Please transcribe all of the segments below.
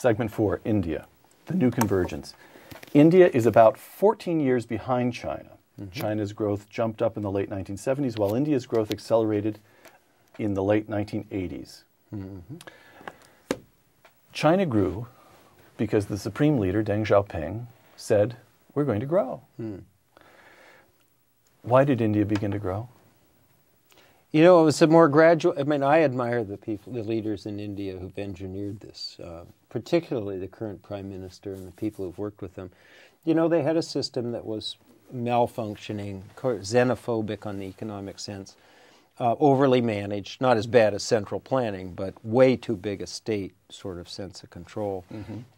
Segment 4, India, the new convergence. India is about 14 years behind China. China's growth jumped up in the late 1970s, while India's growth accelerated in the late 1980s. China grew because the supreme leader, Deng Xiaoping, said, we're going to grow. Why did India begin to grow? You know, it was a more gradual. I mean, I admire the people, the leaders in India who've engineered this, particularly the current prime minister and the people who've worked with them. You know, they had a system that was malfunctioning, xenophobic on the economic sense, overly managed, not as bad as central planning, but way too big a state sort of sense of control.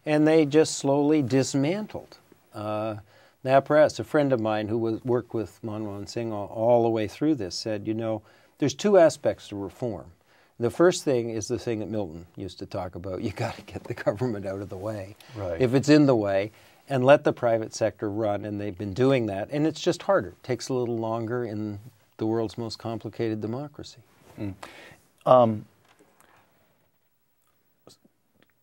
And they just slowly dismantled the apparatus. A friend of mine who worked with Manmohan Singh all the way through this said, you know, there's two aspects to reform. The first thing is the thing that Milton used to talk about. You got to get the government out of the way. Right. If it's in the way, and let the private sector run, and they've been doing that. And it's just harder. It takes a little longer in the world's most complicated democracy.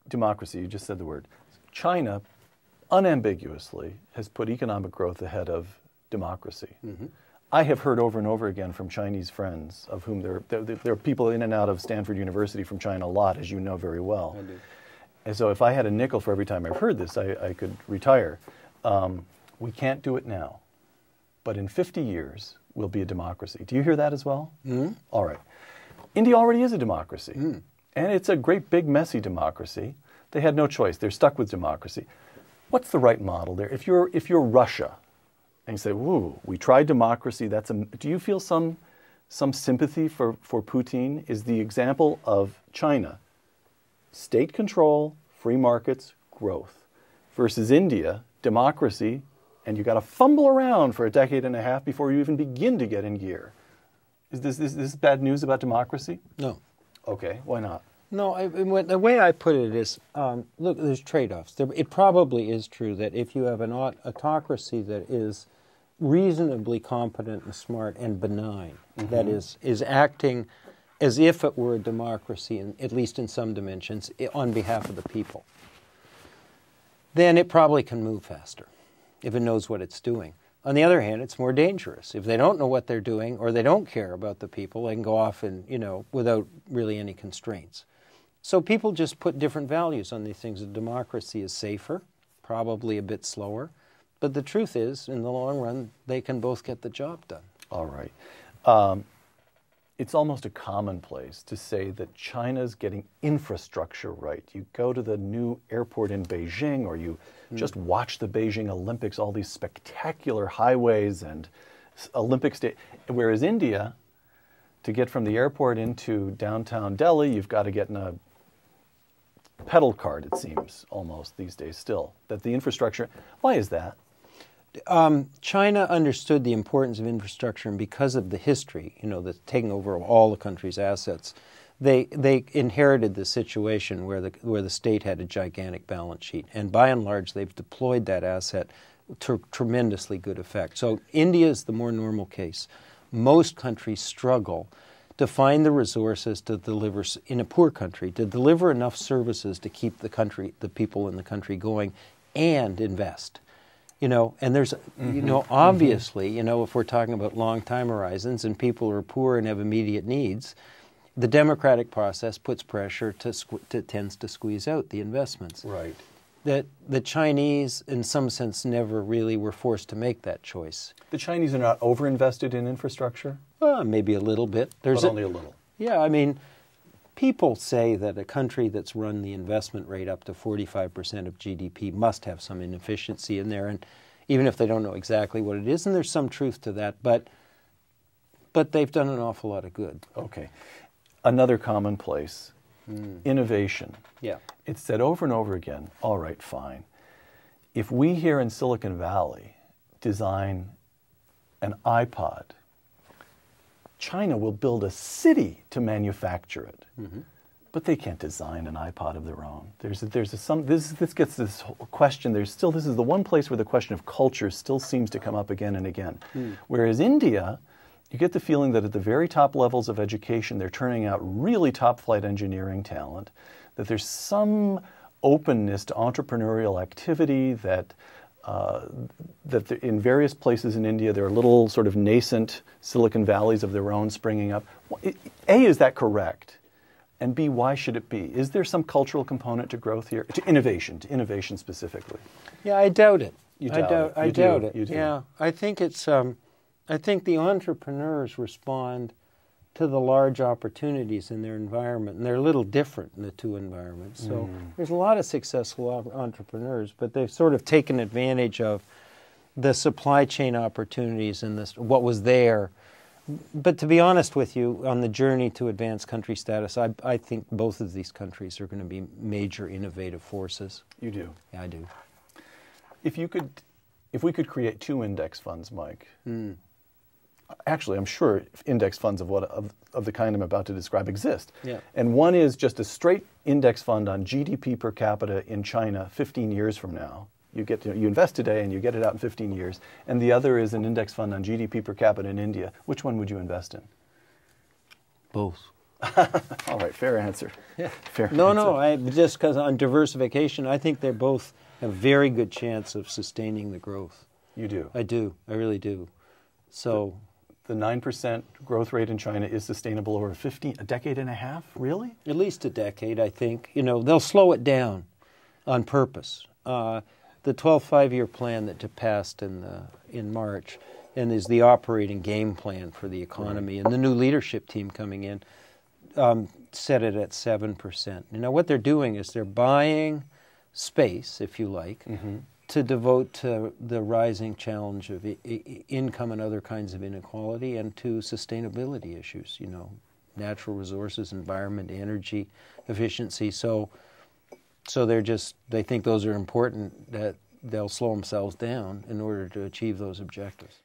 Democracy, you just said the word. China unambiguously has put economic growth ahead of democracy. I have heard over and over again from Chinese friends, of whom there are people in and out of Stanford University from China a lot, as you know very well. I do. And so if I had a nickel for every time I've heard this, I could retire. We can't do it now, but in 50 years, we'll be a democracy. Do you hear that as well? All right. India already is a democracy, and it's a great, big, messy democracy. They had no choice. They're stuck with democracy. What's the right model there? If you're Russia, and you say, "Woo, we tried democracy," do you feel some sympathy for Putin? Is the example of China, state control, free markets, growth, versus India, democracy, and you got to fumble around for a decade and a half before you even begin to get in gear? Is this bad news about democracy? No. Okay, why not? No, the way I put it is, look, there's trade-offs. It probably is true that if you have an autocracy that is reasonably competent and smart and benign, that is acting as if it were a democracy, at least in some dimensions, on behalf of the people, then it probably can move faster if it knows what it's doing. On the other hand, it's more dangerous. If they don't know what they're doing or they don't care about the people, they can go off and, without really any constraints. So people just put different values on these things. A democracy is safer, probably a bit slower, but the truth is, in the long run, they can both get the job done. All right. It's almost a commonplace to say that China's getting infrastructure right. You go to the new airport in Beijing, or you just watch the Beijing Olympics, all these spectacular highways and Olympic state. Whereas India, to get from the airport into downtown Delhi, you've got to get in a pedal cart, it seems, almost these days still. That the infrastructure, why is that? China understood the importance of infrastructure, and because of the history, the taking over of all the country's assets, they inherited the situation where the state had a gigantic balance sheet, and by and large, they've deployed that asset to tremendously good effect. So India is the more normal case. Most countries struggle to find the resources to deliver, in a poor country, to deliver enough services to keep the people in the country going and invest. And there's, obviously, if we're talking about long time horizons and people are poor and have immediate needs, the democratic process puts pressure tends to squeeze out the investments. Right. That the Chinese, in some sense, never really were forced to make that choice. The Chinese are not overinvested in infrastructure? Maybe a little bit. But only a little. Yeah, I mean, people say that a country that's run the investment rate up to 45% of GDP must have some inefficiency in there, and even if they don't know exactly what it is, and there's some truth to that, but they've done an awful lot of good. Okay. Another commonplace, innovation. Yeah. It's said over and over again, all right, fine. If we here in Silicon Valley design an iPod, China will build a city to manufacture it. But they can't design an iPod of their own. This gets this whole question. This is the one place where the question of culture still seems to come up again and again. Whereas India, you get the feeling that at the very top levels of education, they're turning out really top-flight engineering talent, that there's some openness to entrepreneurial activity, that in various places in India there are little sort of nascent Silicon Valleys of their own springing up. A, is that correct? And B, why should it be? Is there some cultural component to growth here, to innovation specifically? Yeah, I doubt it. You doubt it. I doubt it. You do. Yeah, I think it's. I think the entrepreneurs respond to the large opportunities in their environment, and they're a little different in the two environments. So there's a lot of successful entrepreneurs, but they've sort of taken advantage of the supply chain opportunities and what was there. But to be honest with you, on the journey to advanced country status, I think both of these countries are going to be major innovative forces. You do? Yeah, I do. If we could create two index funds, Mike, actually, I'm sure index funds of the kind I'm about to describe exist. Yeah. And one is just a straight index fund on GDP per capita in China 15 years from now. You invest today and you get it out in 15 years. And the other is an index fund on GDP per capita in India. Which one would you invest in? Both. All right, fair answer. Yeah. Fair No, answer. just because on diversification, I think they're both have a very good chance of sustaining the growth. You do? I do. I really do. So the 9% growth rate in China is sustainable over a decade and a half? Really? At least a decade, I think. They'll slow it down on purpose. The 12th five-year plan that passed in March, and is the operating game plan for the economy, and the new leadership team coming in, set it at 7%. What they're doing is they're buying space, if you like, to devote to the rising challenge of income and other kinds of inequality, and to sustainability issues, natural resources, environment, energy, efficiency. So they think those are important, that they'll slow themselves down in order to achieve those objectives.